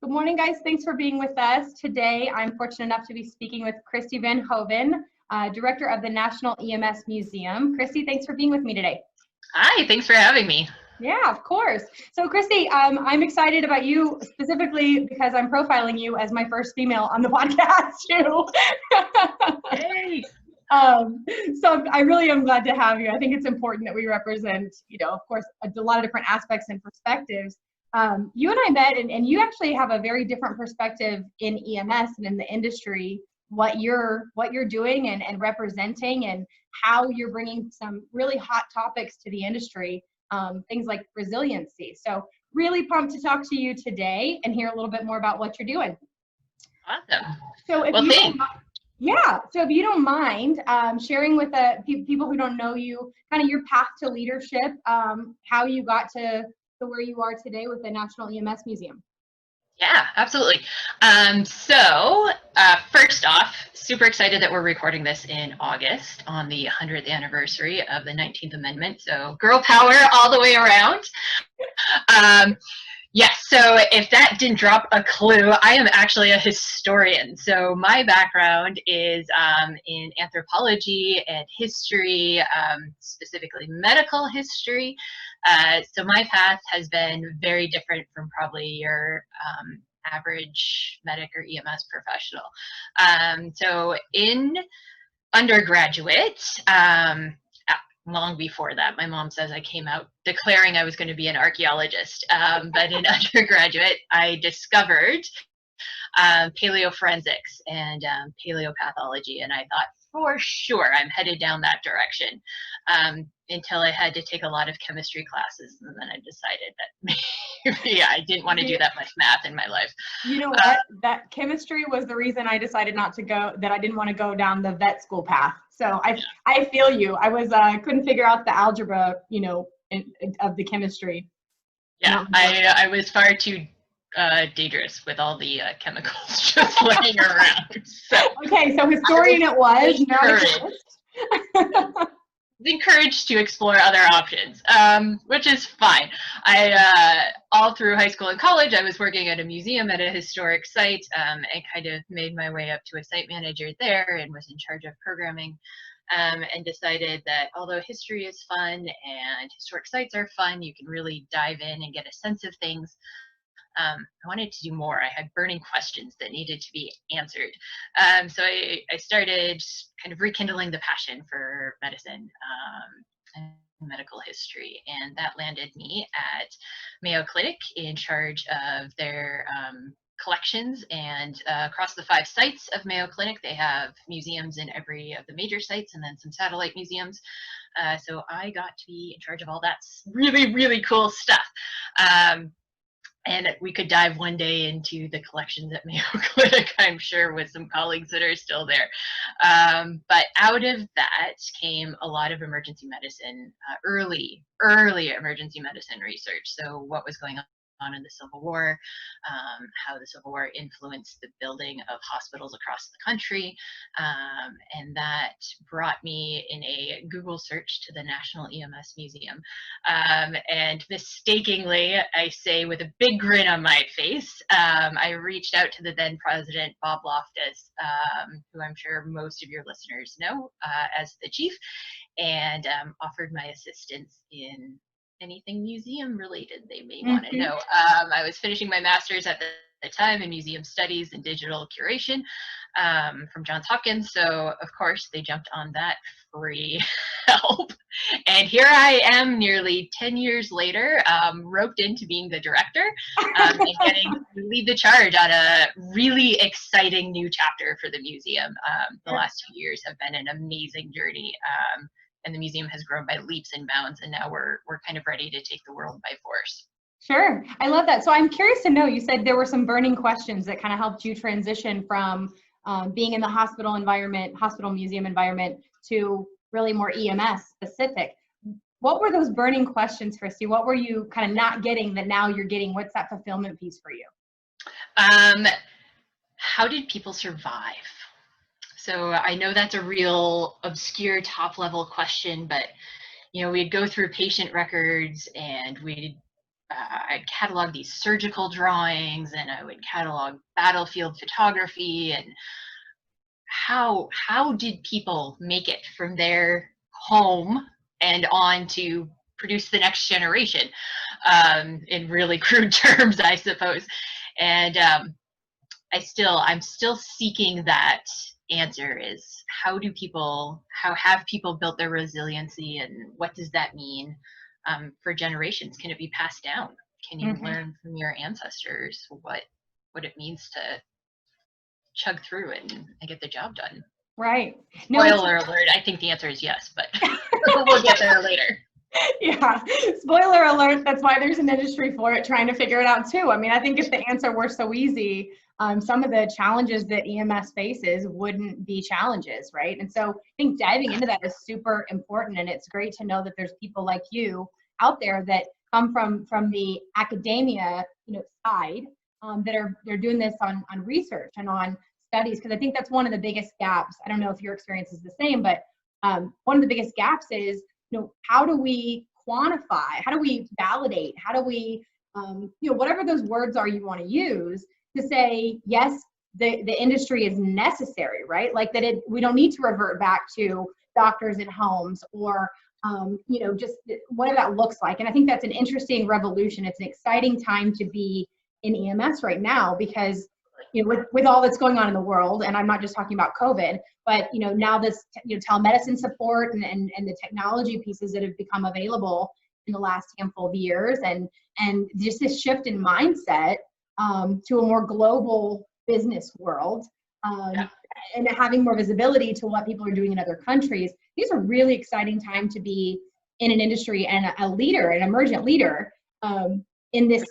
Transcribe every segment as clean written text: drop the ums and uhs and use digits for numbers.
Good morning, guys. Thanks for being with us. Today, I'm fortunate enough to be speaking with Kristy Van Hoven, Director of the National EMS Museum. Kristy, thanks for being with me today. Hi, thanks for having me. Yeah, of course. So, Kristy, I'm excited about you specifically because I'm profiling you as my first female on the podcast, too. Yay! So I really am glad to have you. I think it's important that we represent, of course, a lot of different aspects and perspectives. You and I met, and you actually have a very different perspective in EMS and in the industry, what you're doing and representing, and how you're bringing some really hot topics to the industry, things like resiliency. So really pumped to talk to you today and hear a little bit more about what you're doing. Awesome. So if you don't mind sharing with people who don't know you, kind of your path to leadership, how you got to where you are today with the National EMS Museum. Yeah, absolutely. First off, super excited that we're recording this in August on the 100th anniversary of the 19th Amendment. So girl power all the way around. Yes, so if that didn't drop a clue, I am actually a historian. So my background is in anthropology and history, specifically medical history. So my path has been very different from probably your average medic or EMS professional. So in undergraduate, long before that, my mom says I came out declaring I was going to be an archaeologist. But in undergraduate, I discovered paleoforensics and paleopathology, and I thought, for sure, I'm headed down that direction. Until I had to take a lot of chemistry classes, and then I decided that maybe I didn't want to do that much math in my life. You know what? That chemistry was the reason I decided I didn't want to go down the vet school path. So I feel you. I was couldn't figure out the algebra, of the chemistry. Yeah, I was far too dangerous with all the chemicals just laying around. So okay, so historian it was. Not encouraged to explore other options, which is fine. All through high school and college, I was working at a museum at a historic site, and kind of made my way up to a site manager there and was in charge of programming, and decided that although history is fun and historic sites are fun, you can really dive in and get a sense of things. I wanted to do more. I had burning questions that needed to be answered. So I started kind of rekindling the passion for medicine and medical history, and that landed me at Mayo Clinic in charge of their collections. And across the 5 sites of Mayo Clinic, they have museums in every of the major sites and then some satellite museums. So I got to be in charge of all that really, really cool stuff. And we could dive one day into the collections at Mayo Clinic, I'm sure, with some colleagues that are still there. But out of that came a lot of emergency medicine, early emergency medicine research. So what was going on in the Civil War, how the Civil War influenced the building of hospitals across the country, and that brought me in a Google search to the National EMS Museum. And mistakenly, I say with a big grin on my face, I reached out to the then president, Bob Loftus, who I'm sure most of your listeners know as the chief, and offered my assistance in anything museum related they may want to know. I was finishing my master's at the time in museum studies and digital curation from Johns Hopkins. So of course they jumped on that free help. And here I am nearly 10 years later, roped into being the director and getting to lead the charge on a really exciting new chapter for the museum. The last 2 years have been an amazing journey. And the museum has grown by leaps and bounds, and now we're kind of ready to take the world by force. Sure, I love that. So I'm curious to know, you said there were some burning questions that kind of helped you transition from being in the hospital museum environment to really more EMS specific. What were those burning questions, Kristy? What were you kind of not getting that now you're getting? What's that fulfillment piece for you? How did people survive? So I know that's a real obscure top level question, but we'd go through patient records and we'd I'd catalog these surgical drawings, and I would catalog battlefield photography, and how did people make it from their home and on to produce the next generation, in really crude terms, I suppose. And I'm still seeking that answer, is how have people built their resiliency, and what does that mean for generations? Can it be passed down? Can you learn from your ancestors what it means to chug through and get the job done? Right. No, Spoiler alert, I think the answer is yes, but we'll get there later. Yeah, spoiler alert, that's why there's an industry for it, trying to figure it out too. I mean, I think if the answer were so easy, some of the challenges that EMS faces wouldn't be challenges, right? And so I think diving into that is super important, and it's great to know that there's people like you out there that come from the academia, side, they're doing this on research and on studies, because I think that's one of the biggest gaps. I don't know if your experience is the same, but one of the biggest gaps is, how do we quantify? How do we validate? How do we, whatever those words are you want to use to say, yes, the industry is necessary, right? Like that we don't need to revert back to doctors at homes, or, just whatever that looks like. And I think that's an interesting revolution. It's an exciting time to be in EMS right now, because with all that's going on in the world, and I'm not just talking about COVID, but now this telemedicine support and the technology pieces that have become available in the last handful of years, and just this shift in mindset to a more global business world, and having more visibility to what people are doing in other countries. These are really exciting time to be in an industry and a leader, an emergent leader, in this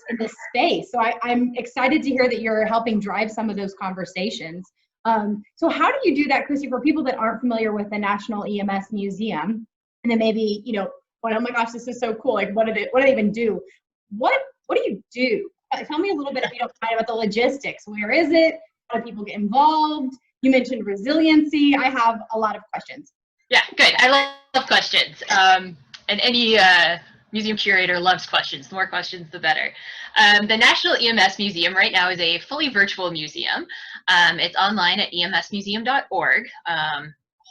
space. So I'm excited to hear that you're helping drive some of those conversations. So how do you do that, Kristy, for people that aren't familiar with the National EMS Museum, and then maybe, oh my gosh, this is so cool. Like, what do they even do? What do you do? Tell me a little bit, if you don't mind, about the logistics. Where is it? How do people get involved? You mentioned resiliency. I have a lot of questions. Yeah, good. I love questions. And any museum curator loves questions. The more questions, the better. The National EMS Museum right now is a fully virtual museum. It's online at emsmuseum.org.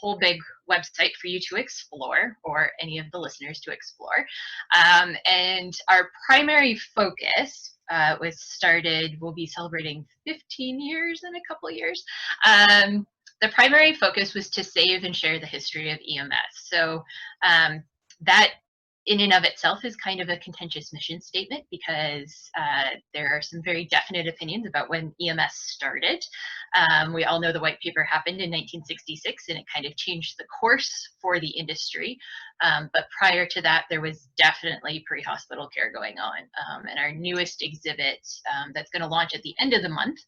Whole big website for you to explore, or any of the listeners to explore. And our primary focus we'll be celebrating 15 years in a couple of years. The primary focus was to save and share the history of EMS. So that in and of itself is kind of a contentious mission statement, because there are some very definite opinions about when EMS started. We all know the white paper happened in 1966, and it kind of changed the course for the industry. But prior to that, there was definitely pre-hospital care going on. And our newest exhibit that's going to launch at the end of the month,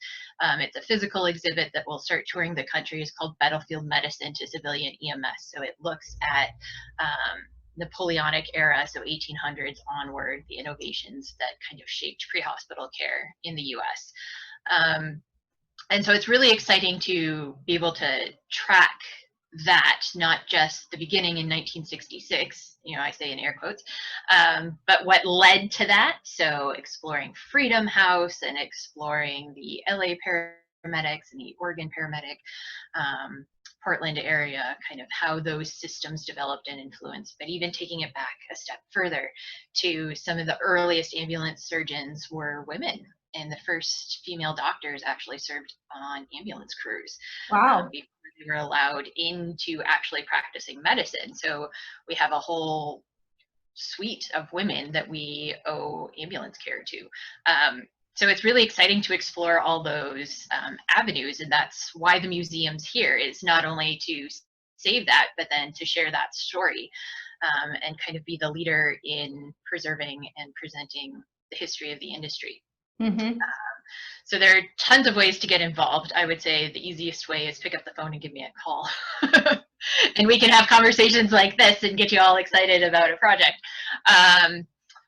it's a physical exhibit that will start touring the country, is called Battlefield Medicine to Civilian EMS. So it looks at Napoleonic era, so 1800s onward, the innovations that kind of shaped pre-hospital care in the US. And so it's really exciting to be able to track that, not just the beginning in 1966, I say in air quotes, but what led to that. So exploring Freedom House and exploring the LA paramedics and the Oregon paramedic, Portland area, kind of how those systems developed and influenced, but even taking it back a step further to some of the earliest ambulance surgeons were women, and the first female doctors actually served on ambulance crews. Wow. Before they were allowed into actually practicing medicine. So we have a whole suite of women that we owe ambulance care to. So it's really exciting to explore all those avenues, and that's why the museum's here, is not only to save that, but then to share that story, and kind of be the leader in preserving and presenting the history of the industry. So there are tons of ways to get involved. I would say the easiest way is pick up the phone and give me a call. And we can have conversations like this and get you all excited about a project.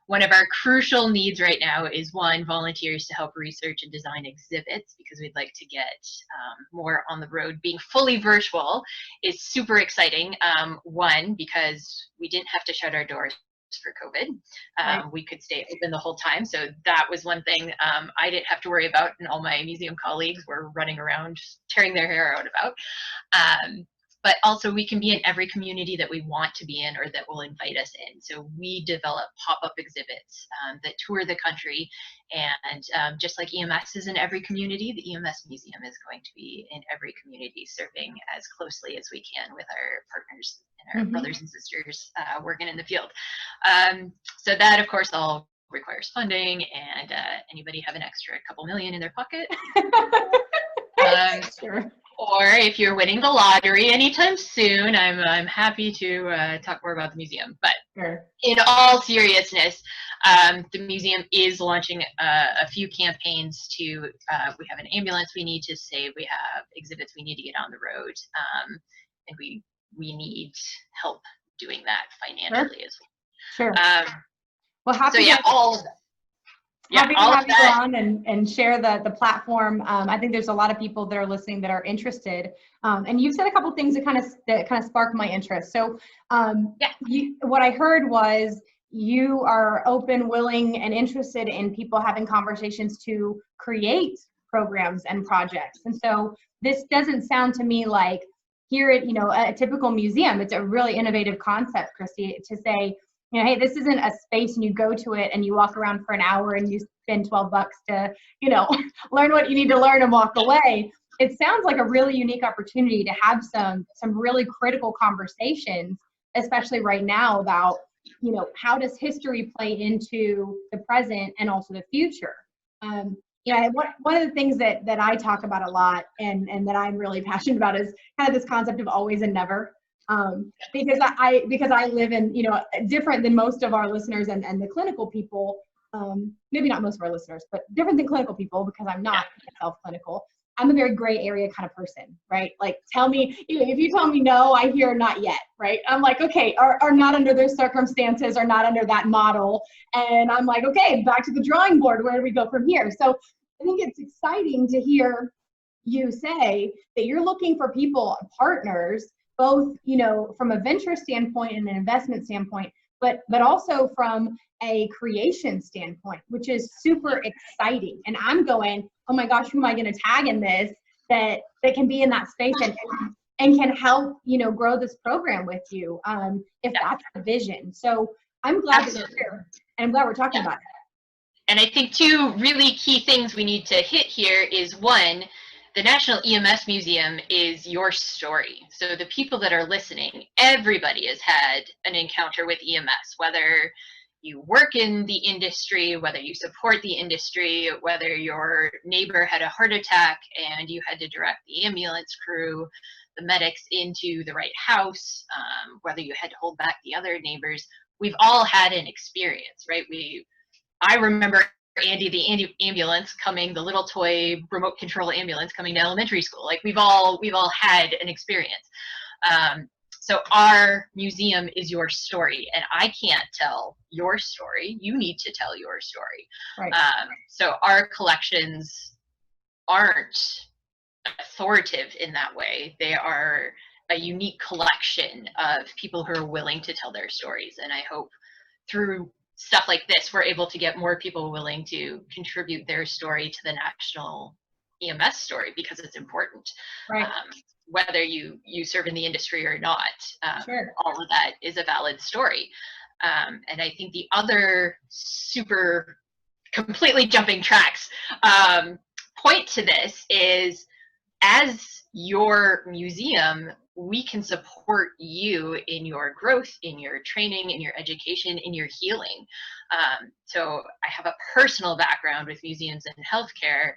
One of our crucial needs right now is, one, volunteers to help research and design exhibits, because we'd like to get more on the road. Being fully virtual is super exciting. One, because we didn't have to shut our doors for COVID. Right. We could stay open the whole time. So that was one thing I didn't have to worry about, and all my museum colleagues were running around tearing their hair out about. But also we can be in every community that we want to be in or that will invite us in. So we develop pop-up exhibits that tour the country. And just like EMS is in every community, the EMS Museum is going to be in every community, serving as closely as we can with our partners and our brothers and sisters working in the field. So that, of course, all requires funding, and anybody have an extra couple million in their pocket? Sure. Or if you're winning the lottery anytime soon, I'm happy to talk more about the museum. But Sure. in all seriousness, the museum is launching a few campaigns to, we have an ambulance we need to save, we have exhibits we need to get on the road, and we need help doing that financially as well. Sure. Well, happy so yeah, all of that. Happy to have you on and share the platform. I think there's a lot of people that are listening that are interested. And you've said a couple things that kind of sparked my interest. So what I heard was you are open, willing, and interested in people having conversations to create programs and projects. And so this doesn't sound to me like here at a typical museum. It's a really innovative concept, Kristy, to say, hey, this isn't a space and you go to it and you walk around for an hour and you spend $12 to, learn what you need to learn and walk away. It sounds like a really unique opportunity to have some really critical conversations, especially right now about, how does history play into the present and also the future? One of the things that I talk about a lot and that I'm really passionate about is kind of this concept of always and never. Because I live in, different than most of our listeners and the clinical people, maybe not most of our listeners, but different than clinical people because I'm not self-clinical. I'm a very gray area kind of person, right? Like tell me, if you tell me no, I hear not yet, right? I'm like, okay, are not under those circumstances or not under that model. And I'm like, okay, back to the drawing board. Where do we go from here? So I think it's exciting to hear you say that you're looking for people, partners, both, from a venture standpoint and an investment standpoint, but also from a creation standpoint, which is super exciting. And I'm going, oh my gosh, who am I going to tag in this that can be in that space and can help, grow this program with you, if that's the vision. So I'm glad that you're here, and I'm glad we're talking about it. And I think two really key things we need to hit here is one, the National EMS Museum is your story. So the people that are listening, everybody has had an encounter with EMS, whether you work in the industry, whether you support the industry, whether your neighbor had a heart attack and you had to direct the ambulance crew, the medics into the right house, whether you had to hold back the other neighbors. We've all had an experience, right? I remember Andy, the ambulance coming, the little toy remote control ambulance coming to elementary school. Like we've all had an experience. So our museum is your story, and I can't tell your story. You need to tell your story. Right. So our collections aren't authoritative in that way. They are a unique collection of people who are willing to tell their stories, and I hope through stuff like this, we're able to get more people willing to contribute their story to the national EMS story because it's important. Right. Whether you serve in the industry or not, Sure. all of that is a valid story. And I think the other super completely jumping tracks point to this is as your museum, we can support you in your growth, in your training, in your education, in your healing. So I have a personal background with museums and healthcare,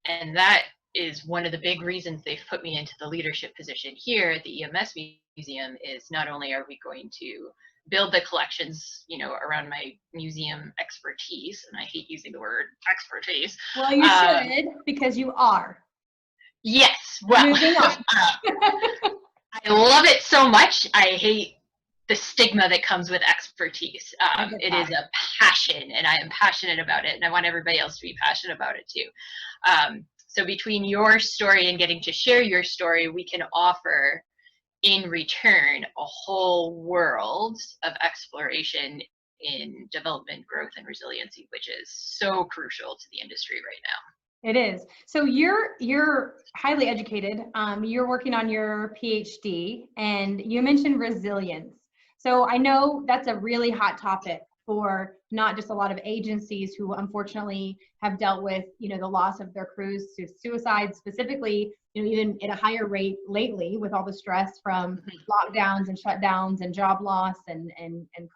and that is one of the big reasons they've put me into the leadership position here at the EMS Museum is not only are we going to build the collections, around my museum expertise, and I hate using the word expertise. Well, you should, because you are. Yes. Well, moving on. I love it so much. I hate the stigma that comes with expertise. It is a passion, and I am passionate about it, and I want everybody else to be passionate about it too. So between your story and getting to share your story, we can offer in return a whole world of exploration in development, growth, and resiliency, which is so crucial to the industry right now. It is. So you're highly educated. You're working on your PhD, and you mentioned resilience. So I know that's a really hot topic for not just a lot of agencies who unfortunately have dealt with, the loss of their crews to suicide specifically, even at a higher rate lately with all the stress from lockdowns and shutdowns and job loss and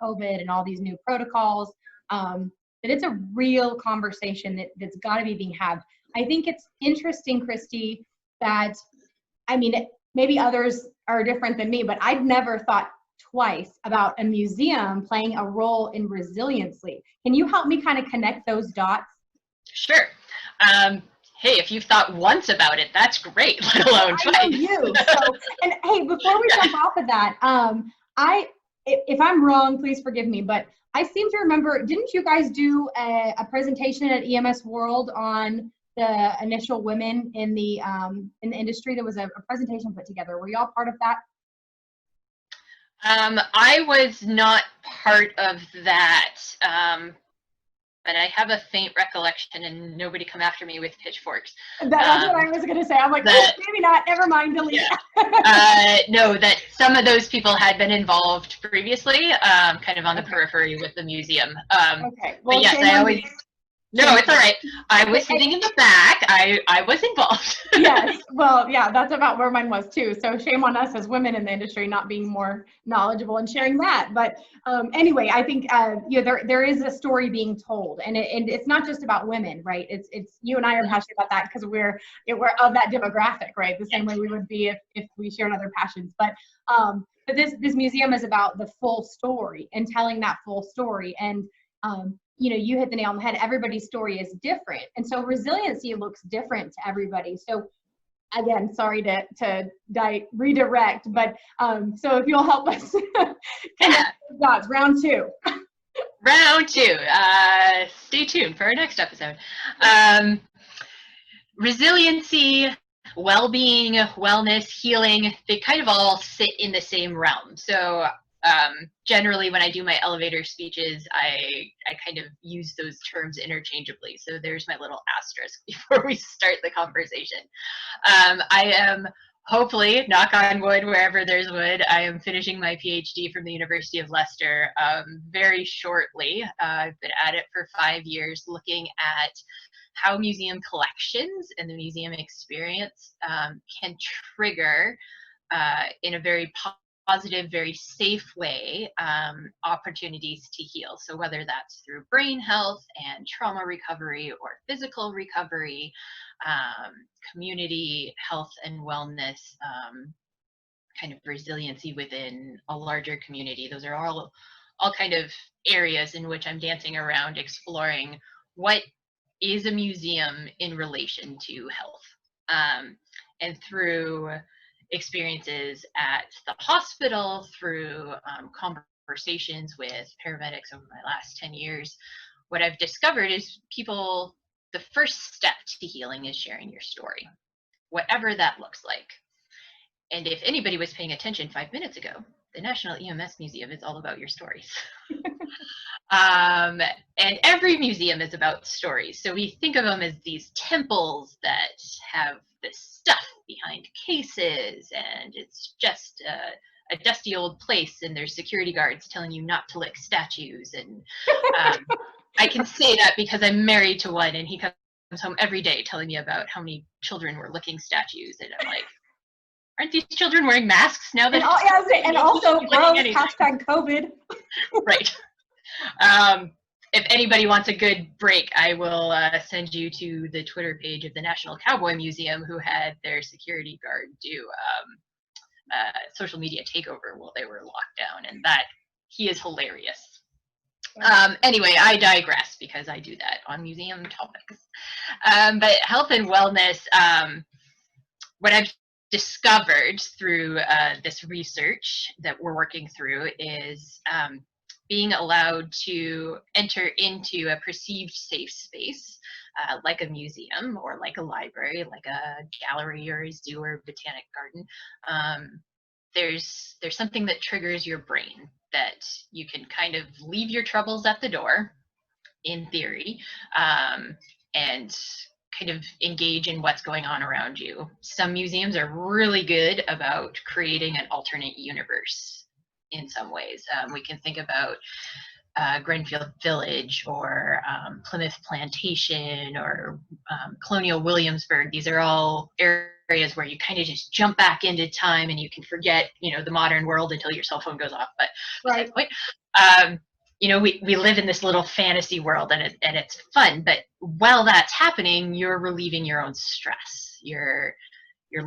COVID and all these new protocols. That it's a real conversation that's got to be being had. I think it's interesting, Kristy, that, maybe others are different than me, but I'd never thought twice about a museum playing a role in resiliency. Can you help me kind of connect those dots? Sure. Hey, if you've thought once about it, that's great, let alone twice. I know you. So, and hey, before we jump off of that, if I'm wrong, please forgive me, but I seem to remember, didn't you guys do a presentation at EMS World on the initial women in the industry? There was a presentation put together. Were y'all part of that? I was not part of that, but I have a faint recollection, and nobody come after me with pitchforks. That's what I was going to say. I'm like, maybe not. Never mind. Delete. Yeah. No, that some of those people had been involved previously, kind of on the periphery with the museum. Okay. Well, but yes, I always. No, it's all right. I was sitting in the back. I was involved. Yes. Well, yeah, that's about where mine was too. So shame on us as women in the industry not being more knowledgeable and sharing that. But anyway, I think there is a story being told, and it's not just about women, right? It's you and I are passionate about that because we're of that demographic, right? The same way we would be if we shared other passions. But this museum is about the full story and telling that full story. And you hit the nail on the head. Everybody's story is different. And so resiliency looks different to everybody. So again, sorry to redirect, but so if you'll help us connect the dots, round two. Round two. Stay tuned for our next episode. Resiliency, well-being, wellness, healing, they kind of all sit in the same realm. So generally when I do my elevator speeches, I kind of use those terms interchangeably. So there's my little asterisk before we start the conversation. I am hopefully, knock on wood, wherever there's wood, I am finishing my PhD from the University of Leicester very shortly. I've been at it for 5 years, looking at how museum collections and the museum experience can trigger in a very positive, very safe way, opportunities to heal. So whether that's through brain health and trauma recovery or physical recovery, community health and wellness, kind of resiliency within a larger community. Those are all kind of areas in which I'm dancing around, exploring what is a museum in relation to health. And through experiences at the hospital, through conversations with paramedics over my last 10 years, what I've discovered is the first step to healing is sharing your story, whatever that looks like. And if anybody was paying attention 5 minutes ago, the National EMS Museum is all about your stories. And every museum is about stories. So we think of them as these temples that have this stuff behind cases, and it's just a dusty old place, and there's security guards telling you not to lick statues. And I can say that because I'm married to one, and he comes home every day telling me about how many children were licking statues, and I'm like, aren't these children wearing masks now? That and also hashtag COVID. Right. If anybody wants a good break, I will send you to the Twitter page of the National Cowboy Museum, who had their security guard do social media takeover while they were locked down, and that he is hilarious. Anyway, I digress because I do that on museum topics. But health and wellness, what I've discovered through this research that we're working through is being allowed to enter into a perceived safe space, like a museum or like a library, like a gallery or a zoo or a botanic garden, there's something that triggers your brain that you can kind of leave your troubles at the door, in theory, and kind of engage in what's going on around you. Some museums are really good about creating an alternate universe in some ways. We can think about Grenfell Village, or Plymouth Plantation, or Colonial Williamsburg. These are all areas where you kind of just jump back into time and you can forget, the modern world until your cell phone goes off. But besides the point, we live in this little fantasy world, and it's fun. But while that's happening, you're relieving your own stress. You're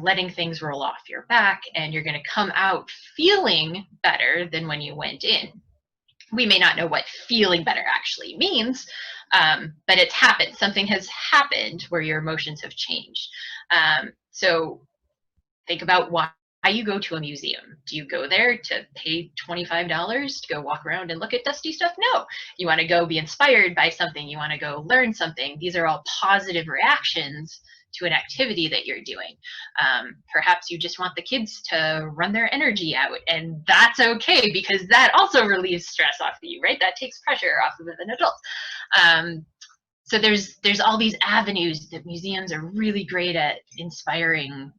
letting things roll off your back, and you're going to come out feeling better than when you went in. We may not know what feeling better actually means, but it's happened. Something has happened where your emotions have changed. So think about why you go to a museum. Do you go there to pay $25 to go walk around and look at dusty stuff? No. You want to go be inspired by something. You want to go learn something. These are all positive reactions to an activity that you're doing. Perhaps you just want the kids to run their energy out, and that's okay, because that also relieves stress off of you, right? That takes pressure off of an adult. So there's all these avenues that museums are really great at inspiring,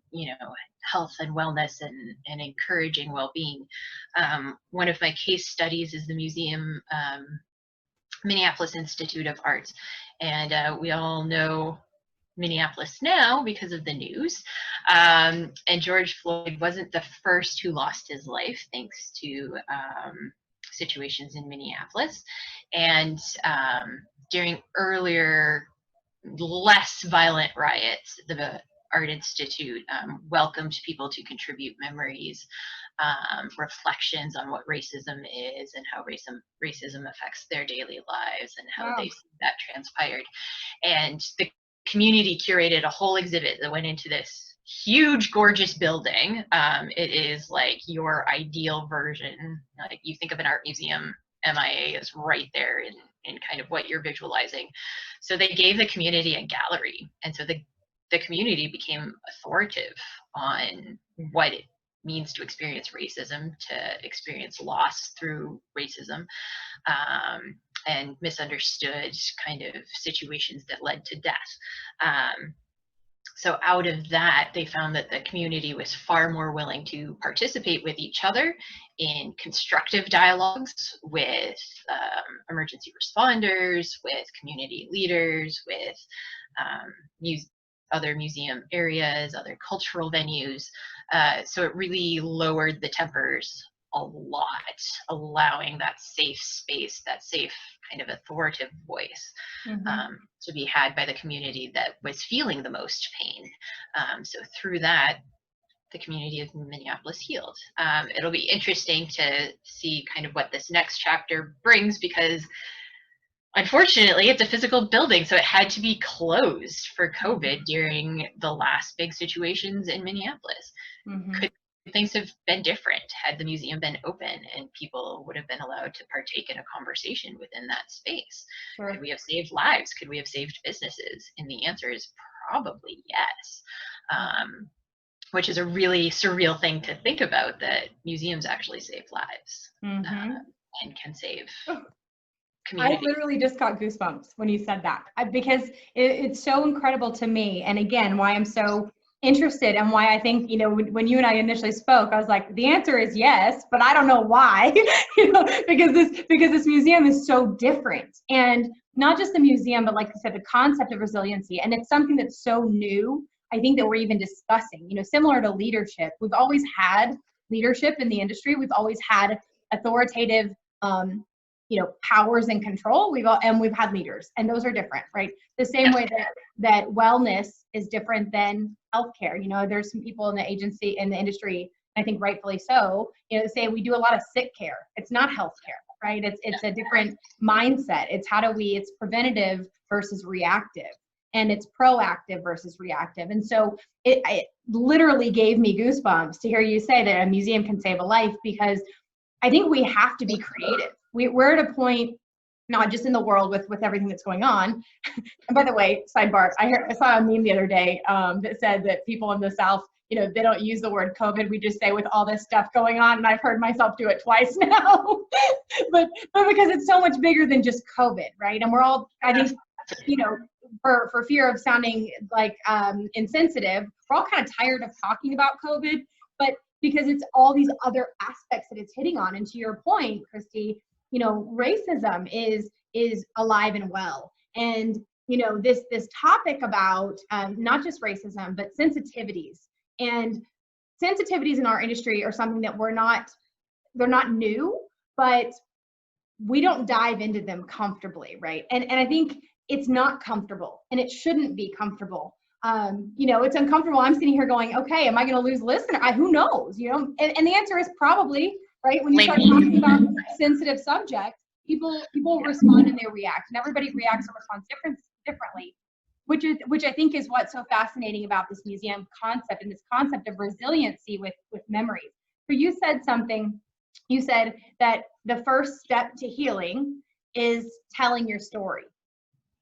health and wellness and encouraging well-being. One of my case studies is the museum, Minneapolis Institute of Art, and we all know Minneapolis now because of the news. And George Floyd wasn't the first who lost his life thanks to situations in Minneapolis. And during earlier, less violent riots, the Art Institute welcomed people to contribute memories, reflections on what racism is and how racism affects their daily lives and how they see that transpired. And the community curated a whole exhibit that went into this huge, gorgeous building. It is like your ideal version. Like, you think of an art museum, MIA is right there in kind of what you're visualizing. So they gave the community a gallery, and so the community became authoritative on what it means to experience racism, to experience loss through racism, and misunderstood kind of situations that led to death. So out of that, they found that the community was far more willing to participate with each other in constructive dialogues with emergency responders, with community leaders, with other museum areas, other cultural venues. So it really lowered the tempers a lot, allowing that safe space, that safe kind of authoritative voice to be had by the community that was feeling the most pain. So through that, the community of Minneapolis healed. It'll be interesting to see kind of what this next chapter brings, because unfortunately, it's a physical building, so it had to be closed for COVID during the last big situations in Minneapolis. Could things have been different had the museum been open and people would have been allowed to partake in a conversation within that space? Sure. Could we have saved lives? Could we have saved businesses? And the answer is probably yes. Which is a really surreal thing to think about, that museums actually save lives and can save community. I literally just got goosebumps when you said that, because it's so incredible to me. And again, why I'm so interested, and why I think, when you and I initially spoke, I was like, the answer is yes, but I don't know why, because this museum is so different. And not just the museum, but like I said, the concept of resiliency. And it's something that's so new, I think, that we're even discussing, similar to leadership. We've always had leadership in the industry. We've always had authoritative, powers and control. We've had leaders, and those are different, right? The same way that wellness is different than healthcare. There's some people in the agency, in the industry, I think rightfully so, say we do a lot of sick care. It's not healthcare, right? It's a different mindset. It's it's preventative versus reactive, and it's proactive versus reactive. And so it literally gave me goosebumps to hear you say that a museum can save a life, because I think we have to be creative. We're at a point, not just in the world with everything that's going on. And by the way, sidebar, I saw a meme the other day that said that people in the South you know, they don't use the word COVID. We just say with all this stuff going on, and I've heard myself do it twice now, but because it's so much bigger than just COVID, right? And we're all, I think, you know, for fear of sounding like insensitive, we're all kind of tired of talking about COVID, but because it's all these other aspects that it's hitting on. And to your point, Kristy, you know, racism is alive and well. And, you know, this topic about not just racism, but sensitivities. And sensitivities in our industry are something that they're not new, but we don't dive into them comfortably, right? And I think it's not comfortable, and it shouldn't be comfortable. You know, it's uncomfortable. I'm sitting here going, okay, am I going to lose listener? Who knows? You know, and the answer is probably, right? When you start talking about sensitive subjects, people respond and they react, and everybody reacts and responds differently, which I think is what's so fascinating about this museum concept and this concept of resiliency with memories. So you said something. You said that the first step to healing is telling your story.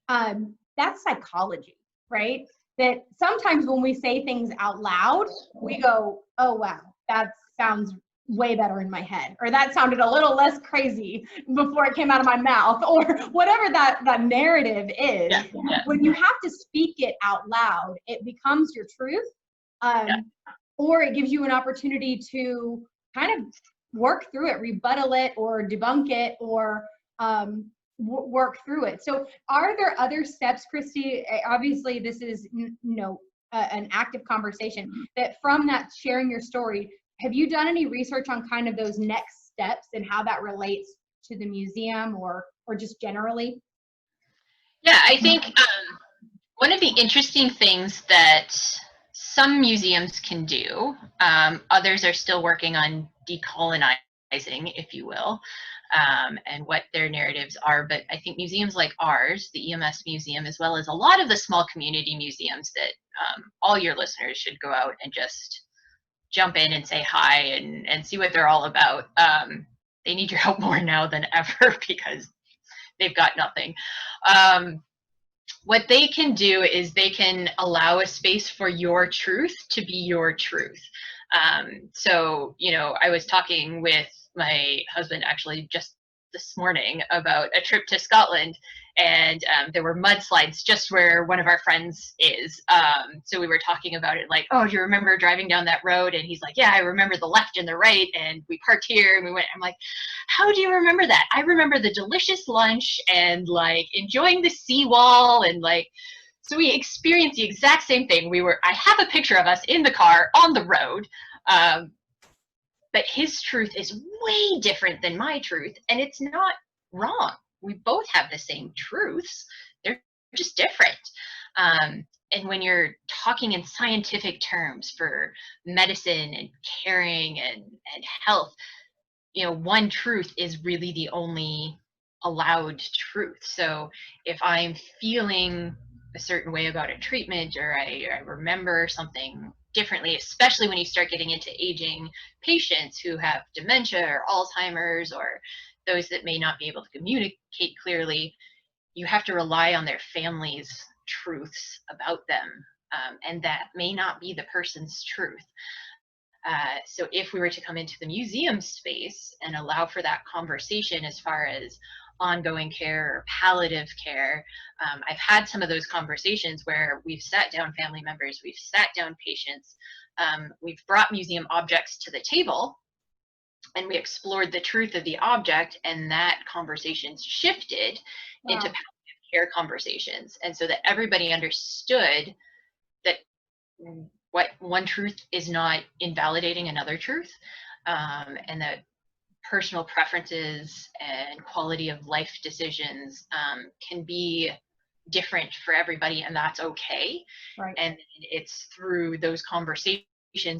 That's psychology, right? That sometimes when we say things out loud, we go, oh, wow, that sounds way better in my head, or that sounded a little less crazy before it came out of my mouth, or whatever that narrative is. Yeah. When you have to speak it out loud, it becomes your truth, or it gives you an opportunity to kind of work through it, rebuttal it, or debunk it, or work through it. So are there other steps, Kristy? Obviously this is an active conversation, that from that sharing your story, have you done any research on kind of those next steps and how that relates to the museum or just generally? Yeah, I think one of the interesting things that some museums can do, others are still working on decolonizing, if you will, and what their narratives are. But I think museums like ours, the EMS Museum, as well as a lot of the small community museums that all your listeners should go out and just jump in and say hi and see what they're all about. They need your help more now than ever because they've got nothing. What they can do is they can allow a space for your truth to be your truth. So, you know, I was talking with my husband actually just this morning about a trip to Scotland, and there were mudslides just where one of our friends is. So we were talking about it like, oh, do you remember driving down that road? And he's like, yeah, I remember the left and the right, and we parked here and we went. I'm like, how do you remember that? I remember the delicious lunch and like enjoying the seawall, and like, so we experienced the exact same thing. I have a picture of us in the car on the road. But his truth is way different than my truth, and it's not wrong. We both have the same truths. They're just different. And when you're talking in scientific terms for medicine and caring and health, you know, one truth is really the only allowed truth. So if I'm feeling a certain way about a treatment, or I remember something differently, especially when you start getting into aging patients who have dementia or Alzheimer's, or those that may not be able to communicate clearly, you have to rely on their family's truths about them, and that may not be the person's truth. So if we were to come into the museum space and allow for that conversation as far as ongoing care or palliative care, I've had some of those conversations where we've sat down family members, we've sat down patients, we've brought museum objects to the table, and we explored the truth of the object, and that conversation shifted into palliative care conversations. And so that everybody understood that what one truth is not invalidating another truth, and that personal preferences and quality of life decisions can be different for everybody, and that's okay. Right. And it's through those conversations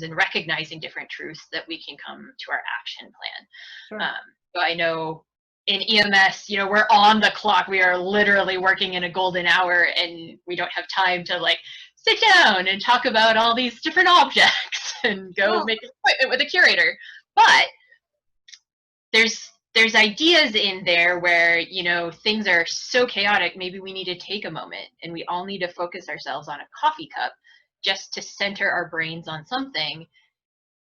and recognizing different truths that we can come to our action plan. Sure. So I know in EMS, you know, we're on the clock. We are literally working in a golden hour, and we don't have time to like sit down and talk about all these different objects and go make an appointment with a curator. But there's ideas in there where, you know, things are so chaotic, maybe we need to take a moment and we all need to focus ourselves on a coffee cup just to center our brains on something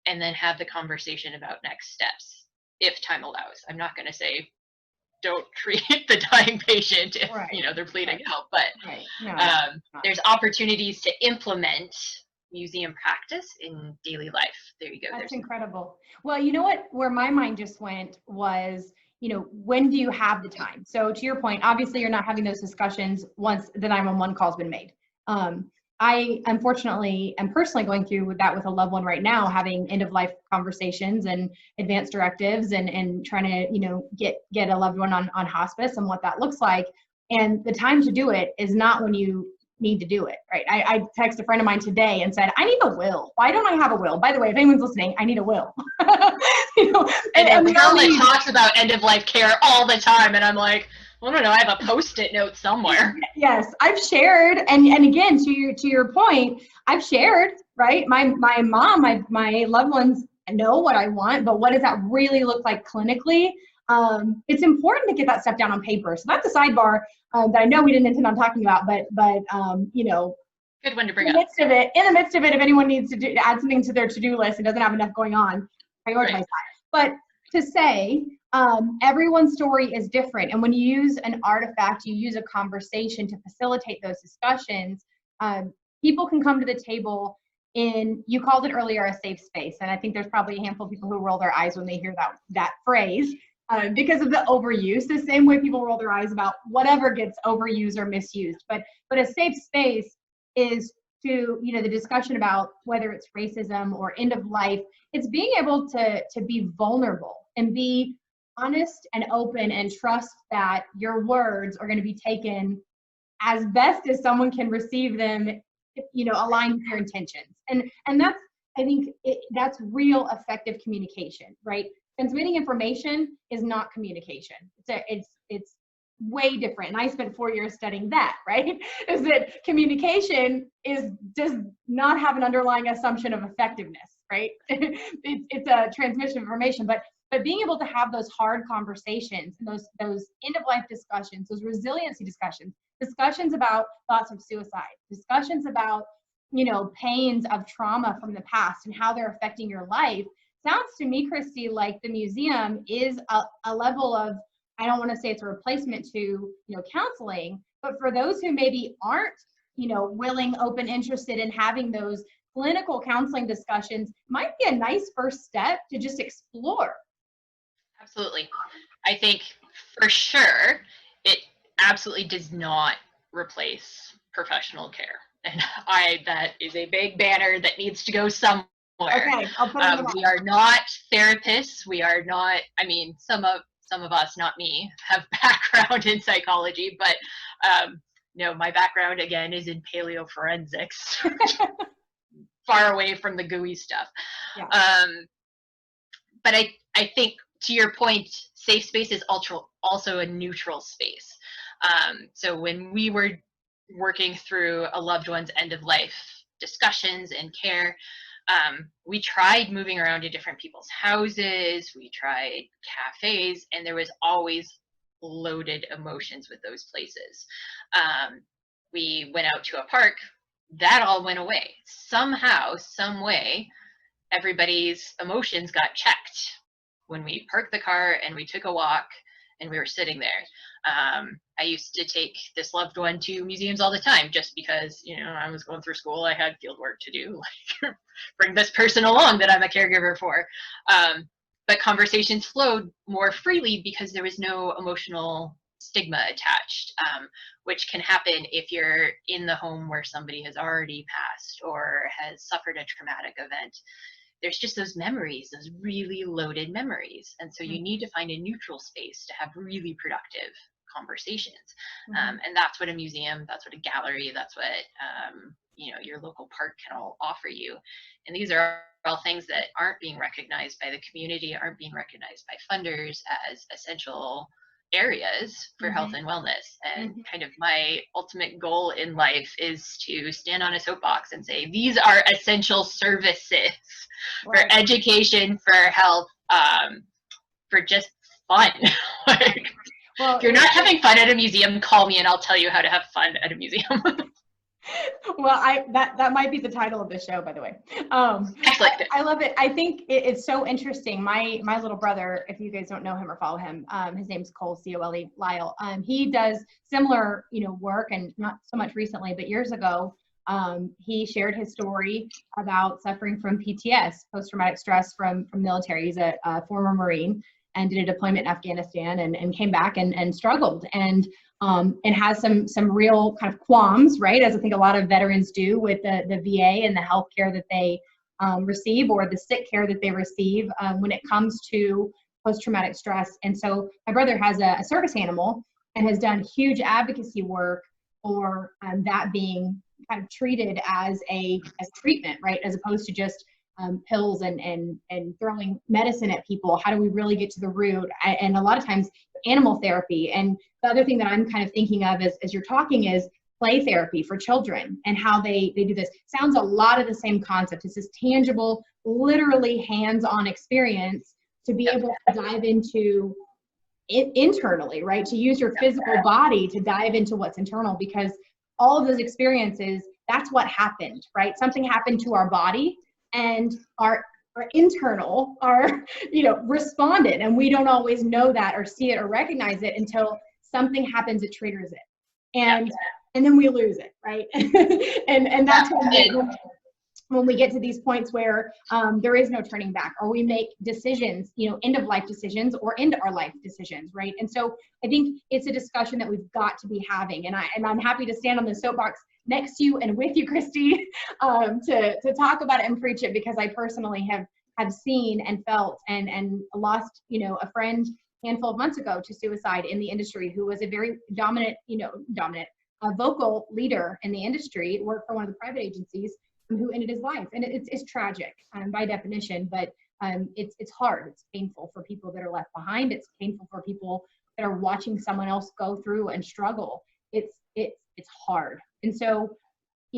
and then have the conversation about next steps, if time allows. I'm not going to say don't treat the dying patient if Right. they're bleeding Right. out, but Right. No, there's opportunities to implement museum practice in daily life. There you go. That's incredible. Well, you know what, where my mind just went was, when do you have the time? So to your point, obviously you're not having those discussions once the 911 call's been made. I unfortunately am personally going through with that with a loved one right now, having end of life conversations and advanced directives and trying to, get a loved one on hospice and what that looks like. And the time to do it is not when you need to do it, right? I texted a friend of mine today and said, I need a will. Why don't I have a will? By the way, if anyone's listening, I need a will. and Carla talks about end of life care all the time, and I'm like, I don't know, I have a Post-it note somewhere. Yes, I've shared, and again, to your point, I've shared, right? My mom, my loved ones know what I want, but what does that really look like clinically? It's important to get that stuff down on paper. So that's a sidebar that I know we didn't intend on talking about, but good one to bring up. In the midst of it, if anyone needs to add something to their to-do list and doesn't have enough going on, prioritize that. But to say, everyone's story is different, and when you use an artifact, you use a conversation to facilitate those discussions. People can come to the table in, you called it earlier, a safe space, and I think there's probably a handful of people who roll their eyes when they hear that phrase. Because of the overuse, the same way people roll their eyes about whatever gets overused or misused. But a safe space is to, the discussion about whether it's racism or end of life, it's being able to be vulnerable and be honest and open and trust that your words are going to be taken as best as someone can receive them, aligned with your intentions. And that's, I think that's real effective communication, right? Transmitting information is not communication. It's way different. And I spent 4 years studying that, right? Is that communication does not have an underlying assumption of effectiveness, right? It's a transmission of information, but being able to have those hard conversations and those end of life discussions, those resiliency discussions about thoughts of suicide, discussions about, pains of trauma from the past and how they're affecting your life. Sounds to me, Kristy, like the museum is a level of, I don't want to say it's a replacement to, counseling, but for those who maybe aren't, willing, open, interested in having those clinical counseling discussions, might be a nice first step to just explore. Absolutely. I think for sure, it absolutely does not replace professional care. And that is a big banner that needs to go somewhere. Okay, I'll put it we are not therapists. We are not, some of us, not me, have background in psychology, but no, my background again is in paleoforensics, far away from the gooey stuff. Yeah. But I think to your point, safe space is also a neutral space. So when we were working through a loved one's end of life discussions and care, we tried moving around to different people's houses, we tried cafes, and there was always loaded emotions with those places. We went out to a park, that all went away. Somehow, some way, everybody's emotions got checked when we parked the car and we took a walk and we were sitting there. I used to take this loved one to museums all the time just because, I was going through school, I had field work to do, like bring this person along that I'm a caregiver for. But conversations flowed more freely because there was no emotional stigma attached, which can happen if you're in the home where somebody has already passed or has suffered a traumatic event. There's just those memories, those really loaded memories. And so you need to find a neutral space to have really productive conversations. And that's what a museum, that's what a gallery, that's what, your local park can all offer you. And these are all things that aren't being recognized by the community, aren't being recognized by funders as essential areas for health and wellness. And kind of my ultimate goal in life is to stand on a soapbox and say, these are essential services for education, for health, for just fun. Well, if you're not having fun at a museum, call me and I'll tell you how to have fun at a museum. Well, that might be the title of the show, by the way. I love it. I think it's so interesting. My little brother, if you guys don't know him or follow him, his name's Cole, C-O-L-E, Lyle. He does similar, work, and not so much recently, but years ago, he shared his story about suffering from PTS, post-traumatic stress from military. He's a former Marine and did a deployment in Afghanistan and came back and struggled and has some real kind of qualms, right? As I think a lot of veterans do with the VA and the health care that they receive, or the sick care that they receive when it comes to post-traumatic stress. And so my brother has a service animal and has done huge advocacy work for that being kind of treated as treatment, right? As opposed to just pills and throwing medicine at people. How do we really get to the root? And a lot of times animal therapy. And the other thing that I'm kind of thinking of as you're talking is play therapy for children and how they do this. Sounds a lot of the same concept. It's this tangible, literally hands-on experience to be able to dive into it internally, right? To use your physical body to dive into what's internal, because all of those experiences, that's what happened, right? Something happened to our body, and our internal responded, and we don't always know that or see it or recognize it until something happens that triggers it, and then we lose it, right? and that's when we get to these points where there is no turning back, or we make decisions, end of life decisions or end our life decisions, right? And so I think it's a discussion that we've got to be having, and I'm happy to stand on the soapbox next to you and with you, Kristy, to talk about it and preach it, because I personally have seen and felt and lost, a friend a handful of months ago to suicide in the industry, who was a very dominant, vocal leader in the industry, worked for one of the private agencies, who ended his life. And it's tragic by definition, but it's hard. It's painful for people that are left behind. It's painful for people that are watching someone else go through and struggle. It's hard. And so,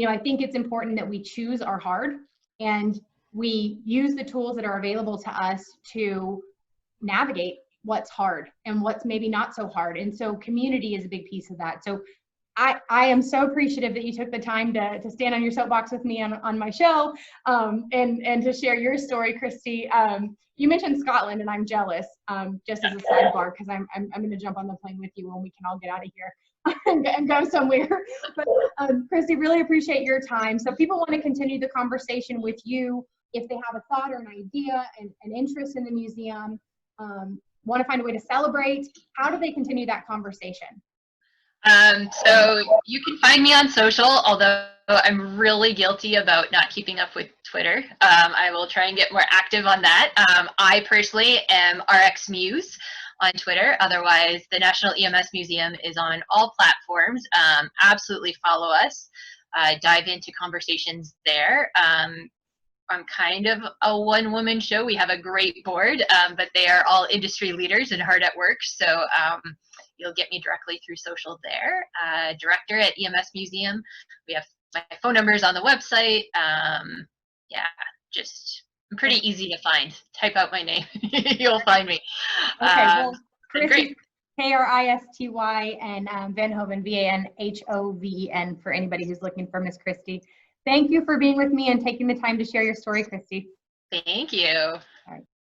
I think it's important that we choose our hard and we use the tools that are available to us to navigate what's hard and what's maybe not so hard. And so community is a big piece of that. So I am so appreciative that you took the time to stand on your soapbox with me on my show and to share your story, Kristy. You mentioned Scotland, and I'm jealous, just as a sidebar, because I'm going to jump on the plane with you when we can all get out of here and go somewhere. But Kristy, really appreciate your time. So if people want to continue the conversation with you, if they have a thought or an idea and an interest in the museum, want to find a way to celebrate, how do they continue that conversation? So you can find me on social, although I'm really guilty about not keeping up with Twitter. I will try and get more active on that. I personally am RX Muse on Twitter. Otherwise, the National EMS Museum is on all platforms. Absolutely follow us. Dive into conversations there. I'm kind of a one-woman show. We have a great board, but they are all industry leaders and hard at work. So you'll get me directly through social there. Director at EMS Museum. We have my phone numbers on the website. Just pretty easy to find. Type out my name. You'll find me. Okay, well, Kristy, Kristy, and Van Hoven, Vanhoven, for anybody who's looking for Miss Kristy. Thank you for being with me and taking the time to share your story, Kristy. Thank you.